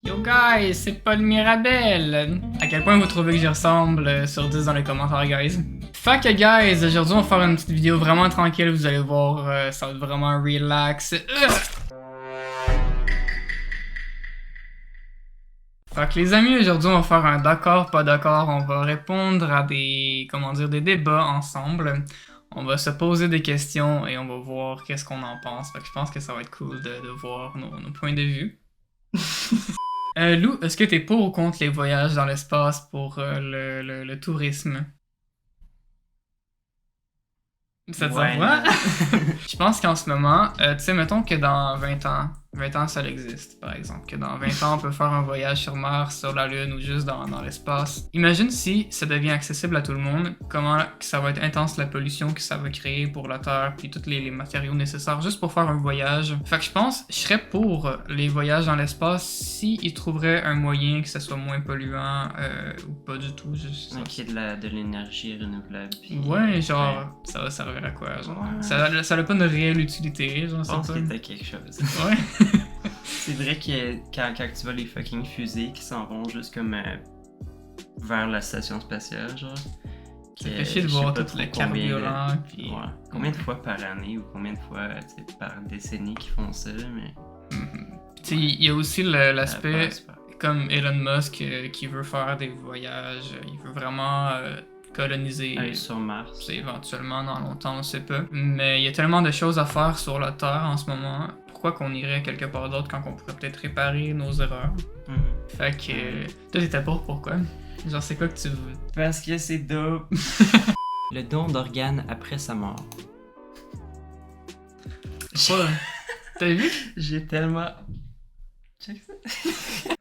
Yo guys, c'est Paul Mirabel! À quel point vous trouvez que j'y ressemble sur 10 dans les commentaires, guys? Fait que guys, aujourd'hui on va faire une petite vidéo vraiment tranquille, vous allez voir, ça va être vraiment relax. Fait que les amis, aujourd'hui on va faire un d'accord, pas d'accord, on va répondre à des, comment dire, des débats ensemble. On va se poser des questions et on va voir qu'est-ce qu'on en pense. Fait que je pense que ça va être cool de voir nos points de vue. Lou, est-ce que t'es pour ou contre les voyages dans l'espace pour le tourisme? Ça te Ouais. va? Je pense qu'en ce moment, tu sais, mettons que dans 20 ans ça existe, par exemple, que dans 20 ans on peut faire un voyage sur Mars, sur la Lune ou juste dans l'espace. Imagine si ça devient accessible à tout le monde, comment que ça va être intense la pollution que ça va créer pour la Terre, puis tous les matériaux nécessaires juste pour faire un voyage. Fait que je pense, je serais pour les voyages dans l'espace si ils trouveraient un moyen que ça soit moins polluant ou pas du tout, juste. Ok, de l'énergie renouvelable. Puis, Ouais, genre, ça va servir à quoi? Genre, Ouais. ça a pas de réelle utilité, genre, Je pense c'est qu'il pas. était quelque chose. Ouais. C'est vrai que quand tu vois les fucking fusées qui s'en vont juste comme vers la station spatiale, genre. Ça fait chier de je sais voir pas tout trop le combien carburant, puis. Ouais. Combien de fois par année ou combien de fois par décennie qu'ils font ça, mais. Tu sais, il y a aussi l'aspect, comme Elon Musk, qui veut faire des voyages, il veut vraiment coloniser. Aller sur Mars. C'est éventuellement dans longtemps, on sait pas. Mais il y a tellement de choses à faire sur la Terre en ce moment. Pourquoi qu'on irait quelque part d'autre quand on pourrait peut-être réparer nos erreurs? Fait que. Toi, t'étais pour pourquoi? Genre, c'est quoi que tu veux? Parce que c'est dope. Le don d'organes après sa mort. Pas. T'as vu? J'ai tellement. Check ça.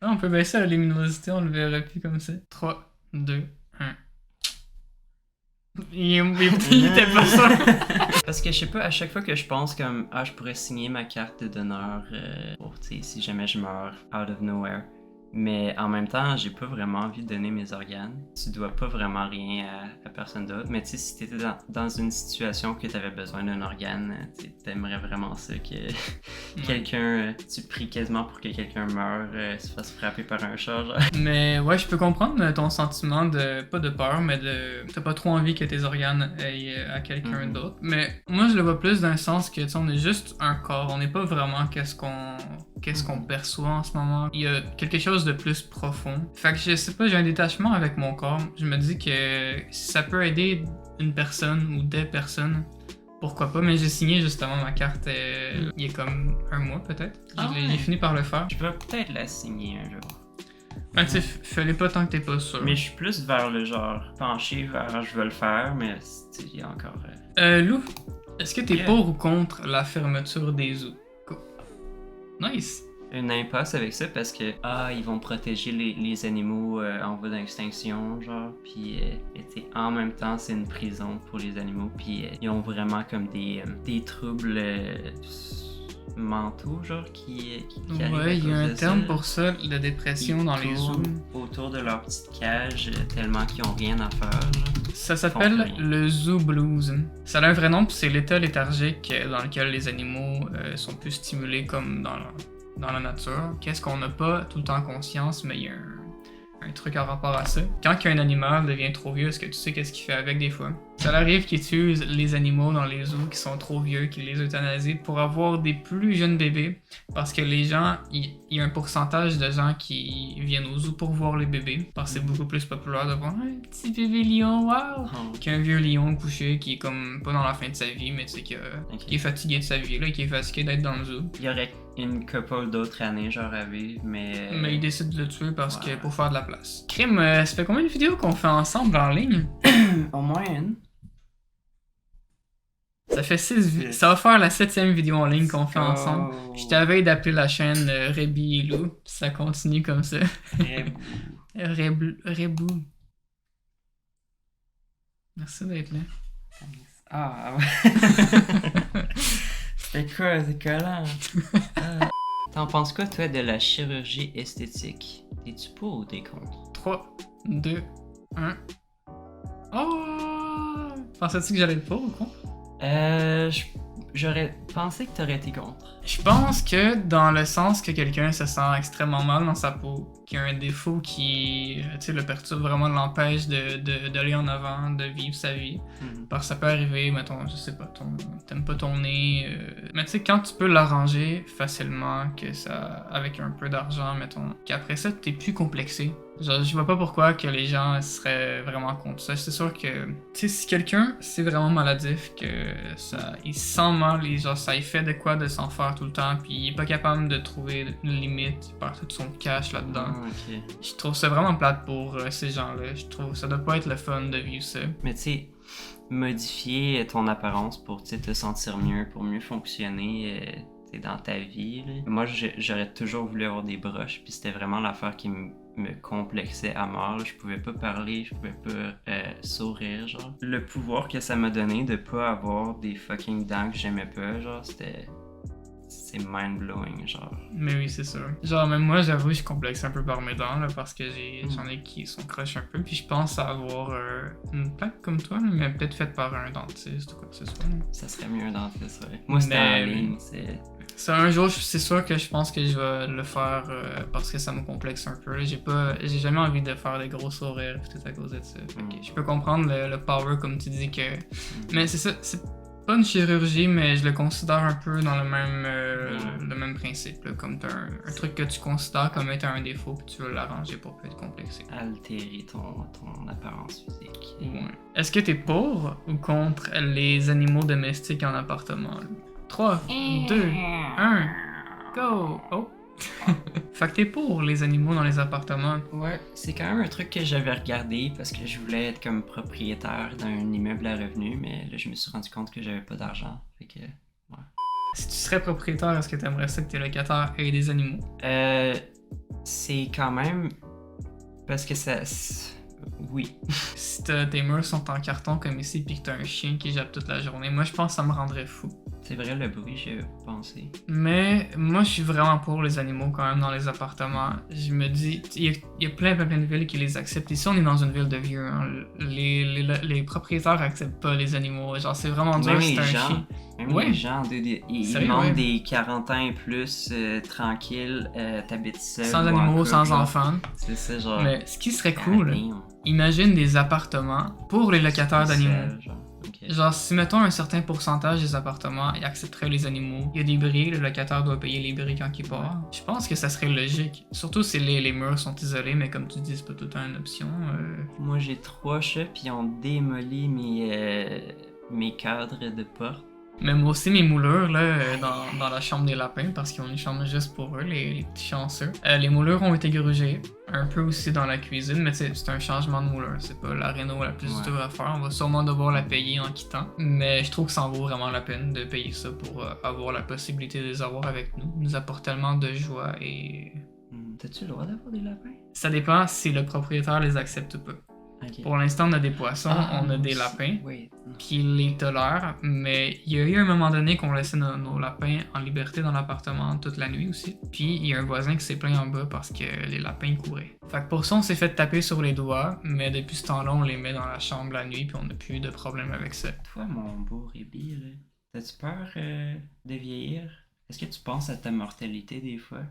Ah, on peut baisser la luminosité, on le verra plus comme ça. 3, 2, 1. Il était pas ça. Parce que je sais pas, à chaque fois que je pense comme je pourrais signer ma carte de donneur pour, tu sais, si jamais je meurs out of nowhere. Mais en même temps, j'ai pas vraiment envie de donner mes organes. Tu dois pas vraiment rien à personne d'autre. Mais tu sais, si t'étais dans une situation que t'avais besoin d'un organe, t'aimerais vraiment ça que quelqu'un, tu pries quasiment pour que quelqu'un meure, se fasse frapper par un chat, genre. Mais ouais, je peux comprendre ton sentiment de, pas de peur, mais de, t'as pas trop envie que tes organes aillent à quelqu'un d'autre. Mais moi, je le vois plus d'un sens que, tu sais, on est juste un corps. On n'est pas vraiment qu'est-ce qu'on perçoit en ce moment. Il y a quelque chose de plus profond. Fait que je sais pas, j'ai un détachement avec mon corps. Je me dis que si ça peut aider une personne ou des personnes, pourquoi pas. Mais j'ai signé justement ma carte il y a comme un mois peut-être. J'ai fini par le faire. Je vais peut-être la signer un jour. Ben tu sais, fais-les pas tant que t'es pas sûr. Mais je suis plus vers le genre penché vers je veux le faire, mais il y a encore. Lou, est-ce que t'es pour ou contre la fermeture des zoos? Nice! Une impasse avec ça parce que ils vont protéger les animaux en voie d'extinction, genre, puis en même temps c'est une prison pour les animaux, puis ils ont vraiment comme des troubles mentaux, genre, qui arrivent. Ouais, il y a un terme ça, pour ça, la dépression dans les zoos. Autour de leur petite cage, tellement qu'ils ont rien à faire. Genre. Ça s'appelle le zoo blues. Ça a un vrai nom, puis c'est l'état léthargique dans lequel les animaux sont plus stimulés comme dans la nature. Qu'est-ce qu'on n'a pas tout le temps conscience, mais il y a un truc en rapport à ça. Quand un animal devient trop vieux, est-ce que tu sais qu'est-ce qu'il fait avec des fois? Ça arrive qu'ils tuent les animaux dans les zoos qui sont trop vieux, qu'ils les euthanasient pour avoir des plus jeunes bébés. Parce que les gens, il y a un pourcentage de gens qui viennent au zoo pour voir les bébés. Parce que c'est beaucoup plus populaire de voir un petit bébé lion, waouh! Qu'un vieux lion couché qui est comme pas dans la fin de sa vie, mais tu sais qui est fatigué de sa vie, là, qui est fatigué d'être dans le zoo. Il y aurait une couple d'autres années, genre à vivre, mais. Mais il décide de le tuer parce que pour faire de la place. Crime, ça fait combien de vidéos qu'on fait ensemble en ligne? Au moins une. Ça fait 6 ça va faire la 7e vidéo en ligne qu'on fait ensemble. Je t'avais d'appeler la chaîne Rebi et Lou. Ça continue comme ça. Rebou. Merci d'être là. Ah ouais. C'est quoi, c'est collant. T'en penses quoi, toi, de la chirurgie esthétique? T'es-tu pour ou t'es contre? 3, 2, 1. Oh! Pensais-tu que j'allais être pour ou quoi? J'aurais pensé que t'aurais été contre. Je pense que dans le sens que quelqu'un se sent extrêmement mal dans sa peau, qu'il y a un défaut qui le perturbe vraiment, l'empêche d'aller en avant, de vivre sa vie. Parce que ça peut arriver, mettons, je sais pas, t'aimes pas ton nez. Mais tu sais, quand tu peux l'arranger facilement, que ça, avec un peu d'argent, mettons, qu'après ça, t'es plus complexé. Genre, je vois pas pourquoi que les gens seraient vraiment contre ça. C'est sûr que, tu sais, si quelqu'un, c'est vraiment maladif, que ça, il se sent mal, et genre, ça il fait de quoi de s'en faire tout le temps, puis il est pas capable de trouver une limite, il perd tout son cash là-dedans. Ok. Je trouve ça vraiment plate pour ces gens-là. Je trouve que ça doit pas être le fun de vivre ça. Mais tu sais, modifier ton apparence pour te sentir mieux, pour mieux fonctionner dans ta vie. Là. Moi, j'aurais toujours voulu avoir des broches, puis c'était vraiment l'affaire qui me complexait à mort. Là. Je pouvais pas parler, je pouvais pas sourire, genre. Le pouvoir que ça m'a donné de pas avoir des fucking dents que j'aimais pas, genre, c'est mind-blowing, genre. Mais oui, c'est sûr. Genre, même moi, j'avoue, je complexe un peu par mes dents, là, parce que j'en ai qui sont croches un peu, puis je pense avoir une plaque comme toi, là, mais peut-être faite par un dentiste ou quoi que ce soit. Là. Ça serait mieux un dentiste, ouais. Moi, c'était en ligne, c'est... Ça, un jour, c'est sûr que je pense que je vais le faire parce que ça me complexe un peu. J'ai jamais envie de faire des gros sourires, tout à cause de ça. Je peux comprendre le power, comme tu dis, que... Mais c'est ça, c'est pas une chirurgie, mais je le considère un peu dans le même principe. Là, comme t'as un truc que tu considères comme étant un défaut, puis tu veux l'arranger pour plus être complexé. Altérer ton apparence physique. Ouais. Est-ce que t'es pour ou contre les animaux domestiques en appartement? 3, 2, 1, go! Oh! Fait que t'es pour les animaux dans les appartements. Ouais, c'est quand même un truc que j'avais regardé parce que je voulais être comme propriétaire d'un immeuble à revenus, mais là je me suis rendu compte que j'avais pas d'argent. Fait que, ouais. Si tu serais propriétaire, est-ce que t'aimerais ça que tes locataires aient des animaux? C'est quand même... Parce que ça... Oui. Si tes murs sont en carton comme ici pis que t'as un chien qui jappe toute la journée, moi je pense que ça me rendrait fou. C'est vrai, le bruit, j'ai pensé. Mais moi je suis vraiment pour les animaux quand même dans les appartements. Je me dis, il y a plein de villes qui les acceptent. Ici on est dans une ville de vieux, hein. Les propriétaires acceptent pas les animaux. Genre c'est vraiment dur, c'est un chien. Même les gens, ils demandent des 40 ans et plus, tranquilles, t'habites seul. Sans animaux, sans enfants. C'est ça, genre. Mais ce qui serait cool, imagine des appartements pour les locataires d'animaux. Genre, si mettons un certain pourcentage des appartements, ils accepteraient les animaux. Il y a des bris, le locataire doit payer les bris quand il part. Je pense que ça serait logique. Surtout si les murs sont isolés, mais comme tu dis, c'est pas tout le temps une option. Moi, j'ai 3 chats, puis ils ont démoli mes cadres de porte. Mais moi aussi, mes moulures, là, dans la chambre des lapins, parce qu'ils ont une chambre juste pour eux, les petits chanceux. Les moulures ont été grugées, un peu aussi dans la cuisine, mais c'est un changement de moulure. C'est pas la réno la plus dure à faire. On va sûrement devoir la payer en quittant. Mais je trouve que ça en vaut vraiment la peine de payer ça pour avoir la possibilité de les avoir avec nous. Ils nous apportent tellement de joie et... T'as-tu le droit d'avoir des lapins? Ça dépend si le propriétaire les accepte ou pas. Okay. Pour l'instant, on a des poissons, on a des lapins qui les tolèrent, mais il y a eu un moment donné qu'on laissait nos lapins en liberté dans l'appartement toute la nuit aussi. Puis il y a un voisin qui s'est plaint en bas parce que les lapins couraient. Fait que pour ça, on s'est fait taper sur les doigts, mais depuis ce temps-là, on les met dans la chambre la nuit, puis on n'a plus eu de problème avec ça. Toi, mon beau rébile, t'as-tu peur de vieillir? Est-ce que tu penses à ta mortalité des fois?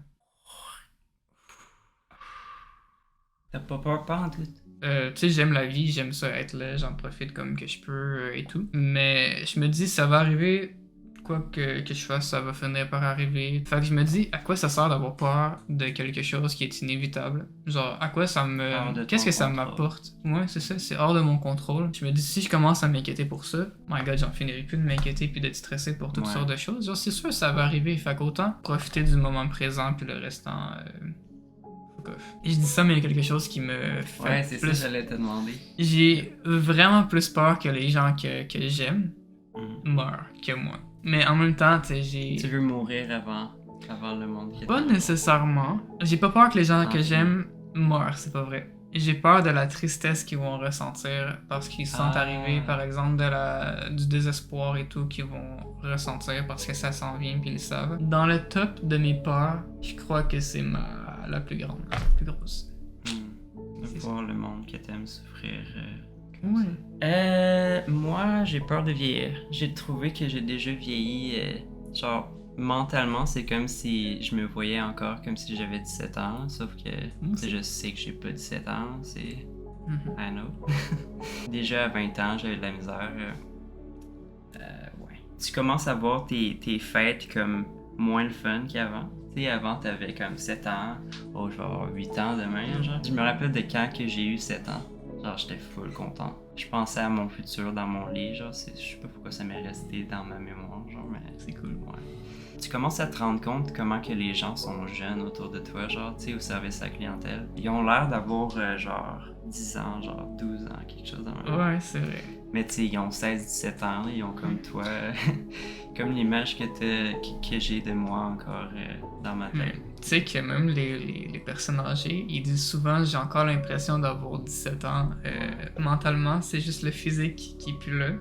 T'as pas peur, pas en tout? Tu sais, j'aime la vie, j'aime ça être là, j'en profite comme que je peux et tout. Mais je me dis, ça va arriver, quoi que je fasse, ça va finir par arriver. Fait que je me dis, à quoi ça sert d'avoir peur de quelque chose qui est inévitable? Genre, à quoi ça me... Qu'est-ce que ça m'apporte? Ouais, c'est ça, c'est hors de mon contrôle. Je me dis, si je commence à m'inquiéter pour ça, my god, j'en finirai plus de m'inquiéter puis d'être stressé pour toutes sortes de choses. Genre, c'est sûr, ça va arriver. Fait qu'autant profiter du moment présent puis le restant... Et je dis ça, mais il y a quelque chose qui me fait ouais, c'est plus... ça que j'allais te demander. J'ai vraiment plus peur que les gens que j'aime meurent que moi. Mais en même temps, tu sais, Tu veux mourir avant le monde qui pas nécessairement. J'ai pas peur que les gens que j'aime meurent, c'est pas vrai. J'ai peur de la tristesse qu'ils vont ressentir parce qu'ils sont arrivés, par exemple, du désespoir et tout qu'ils vont ressentir parce que ça s'en vient puis ils le savent. Dans le top de mes peurs, je crois que c'est la plus grande, la plus grosse. De voir le monde que t'aimes souffrir Ouais. Moi, j'ai peur de vieillir. J'ai trouvé que j'ai déjà vieilli. Genre, mentalement, c'est comme si je me voyais encore comme si j'avais 17 ans. Sauf que je sais que j'ai pas 17 ans. C'est. I know. Déjà à 20 ans, j'avais de la misère. Ouais. Tu commences à voir tes fêtes comme moins le fun qu'avant. Tu sais, avant, t'avais comme 7 ans. Oh, je vais avoir 8 ans demain, genre. Je me rappelle de quand que j'ai eu 7 ans. Genre, j'étais full content. Je pensais à mon futur dans mon lit, genre, je sais pas pourquoi ça m'est resté dans ma mémoire, genre, mais c'est cool, ouais. Tu commences à te rendre compte comment que les gens sont jeunes autour de toi, genre, tu sais, au service à la clientèle. Ils ont l'air d'avoir, genre, 10 ans, genre, 12 ans, quelque chose dans le même. Ouais, c'est vrai. Mais tu sais, ils ont 16-17 ans, ils ont comme toi, comme l'image que j'ai de moi encore dans ma tête. Mais tu sais que même les personnes âgées, ils disent souvent j'ai encore l'impression d'avoir 17 ans. Mentalement, c'est juste le physique qui est plus là.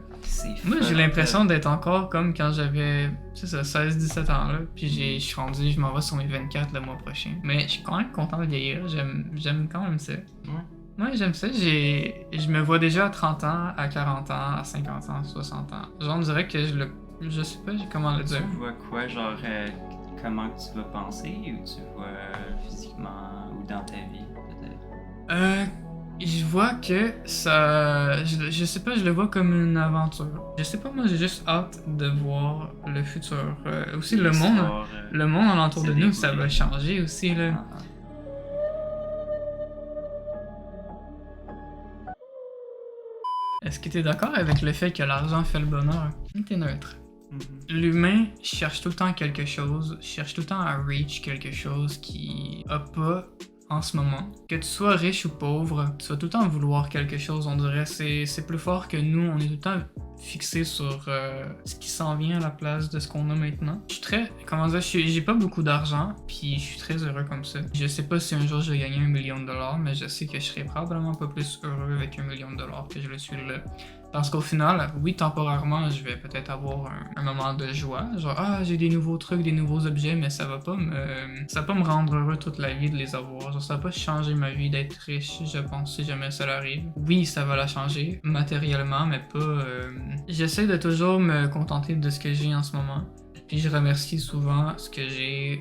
Moi, j'ai l'impression d'être encore comme quand j'avais, c'est ça, 16-17 ans là. Puis je suis rendu, je m'en vais sur mes 24 le mois prochain. Mais je suis quand même content de vieillir, j'aime quand même ça. Ouais, j'aime ça. Je me vois déjà à 30 ans, à 40 ans, à 50 ans, 60 ans. Genre, on dirait que je sais pas comment le dire. Tu vois quoi, genre, comment tu vas penser, ou tu vois physiquement, ou dans ta vie, peut-être? Je vois que ça... Je sais pas, je le vois comme une aventure. Je sais pas, moi j'ai juste hâte de voir le futur. Aussi le monde alentour de nous, ça va changer aussi, là. Est-ce que tu es d'accord avec le fait que l'argent fait le bonheur? T'es neutre. L'humain cherche tout le temps quelque chose, cherche tout le temps à reach quelque chose qui a pas en ce moment. Que tu sois riche ou pauvre, tu vas tout le temps vouloir quelque chose, on dirait. C'est plus fort que nous, on est tout le temps fixé sur ce qui s'en vient à la place de ce qu'on a maintenant. Je suis très, comment dire, j'ai pas beaucoup d'argent, puis je suis très heureux comme ça. Je sais pas si un jour je vais gagner $1 million, mais je sais que je serai probablement pas plus heureux avec $1 million que je le suis là. Parce qu'au final, oui, temporairement, je vais peut-être avoir un moment de joie. Genre, j'ai des nouveaux trucs, des nouveaux objets, mais ça va pas me rendre heureux toute la vie de les avoir. Genre, ça va pas changer ma vie d'être riche, je pense, si jamais ça arrive. Oui, ça va la changer, matériellement, mais pas... J'essaie de toujours me contenter de ce que j'ai en ce moment. Puis je remercie souvent ce que j'ai,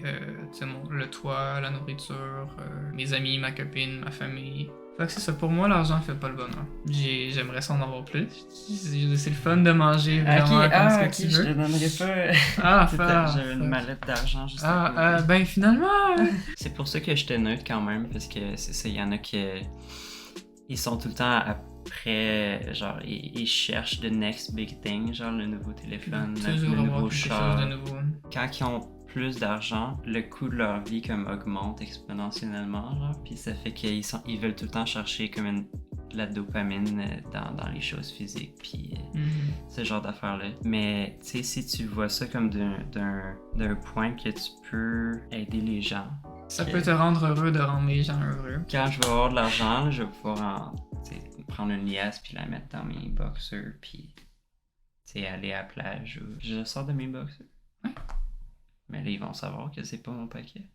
le toit, la nourriture, mes amis, ma copine, ma famille. Fait que c'est ça, pour moi l'argent fait pas le bonheur. J'aimerais ça en avoir plus. C'est le fun de manger vraiment comme ce que tu veux. Je te donnerais pas. J'avais une mallette d'argent juste à côté. Ben finalement! C'est pour ça que je te neutre quand même, parce que c'est ça, il y en a qui ils sont tout le temps après, genre ils cherchent the next big thing, genre le nouveau téléphone, le nouveau char. Quand ils ont plus d'argent, le coût de leur vie comme augmente exponentiellement, genre, puis ça fait qu'ils veulent tout le temps chercher comme la dopamine dans les choses physiques, puis ce genre d'affaires-là. Mais tu sais, si tu vois ça comme d'un point que tu peux aider les gens, ça peut te rendre heureux de rendre les gens heureux. Quand je vais avoir de l'argent, je vais pouvoir prendre une liasse puis la mettre dans mes boxers, puis aller à la plage. Je sors de mes boxers. Ouais. Mais là, ils vont savoir que c'est pas mon paquet.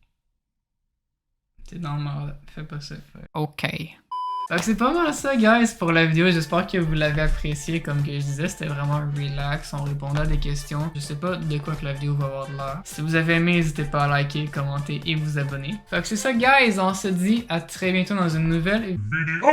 T'es dans le mal, fais pas ça. Ok. Donc c'est pas mal ça, guys, pour la vidéo. J'espère que vous l'avez apprécié. Comme que je disais, c'était vraiment relax. On répondait à des questions. Je sais pas de quoi que la vidéo va avoir de l'air. Si vous avez aimé, n'hésitez pas à liker, commenter et vous abonner. Fait que c'est ça, guys. On se dit à très bientôt dans une nouvelle vidéo.